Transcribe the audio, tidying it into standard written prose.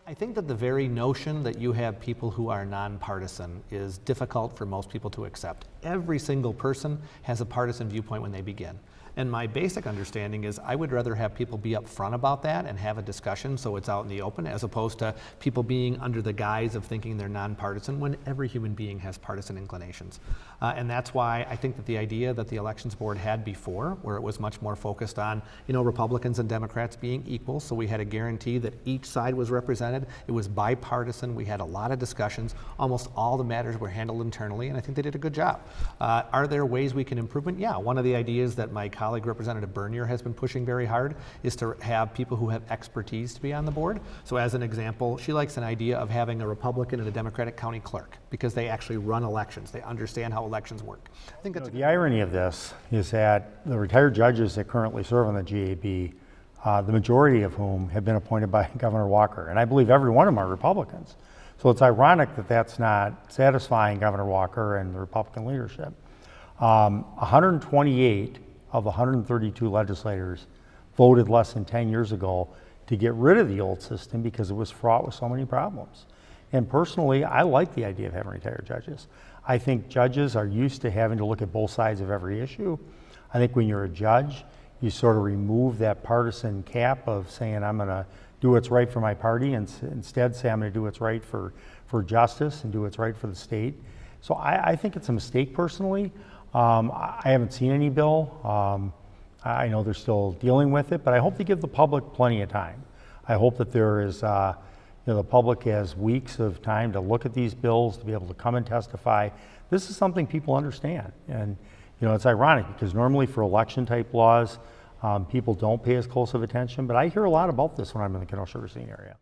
I think that the very notion that you have people who are nonpartisan is difficult for most people to accept. Every single person has a partisan viewpoint when they begin. And my basic understanding is I would rather have people be upfront about that and have a discussion so it's out in the open, as opposed to people being under the guise of thinking they're nonpartisan when every human being has partisan inclinations. And that's why I think that the idea that the Elections Board had before, where it was much more focused on, Republicans and Democrats being equal, so we had a guarantee that each side was represented. It was bipartisan. We had a lot of discussions. Almost all the matters were handled internally, and I think they did a good job. Are there ways we can improve it? Yeah, one of the ideas that my colleague Representative Bernier has been pushing very hard is to have people who have expertise to be on the board. So as an example, she likes an idea of having a Republican and a Democratic county clerk because they actually run elections. They understand how elections work. I think that's the irony of this is that the retired judges that currently serve on the GAB, the majority of whom have been appointed by Governor Walker, and I believe every one of them are Republicans. So it's ironic that that's not satisfying Governor Walker and the Republican leadership. 128 of the 132 legislators voted less than 10 years ago to get rid of the old system because it was fraught with so many problems. And personally, I like the idea of having retired judges. I think judges are used to having to look at both sides of every issue. I think when you're a judge, you sort of remove that partisan cap of saying, I'm going to do what's right for my party, and instead say, I'm going to do what's right for justice and do what's right for the state. So I think it's a mistake personally. I haven't seen any bill. I know they're still dealing with it, but I hope they give the public plenty of time. I hope that there is, the public has weeks of time to look at these bills, to be able to come and testify. This is something people understand. And, it's ironic because normally for election type laws, people don't pay as close of attention, but I hear a lot about this when I'm in the Kenosha-Racine area.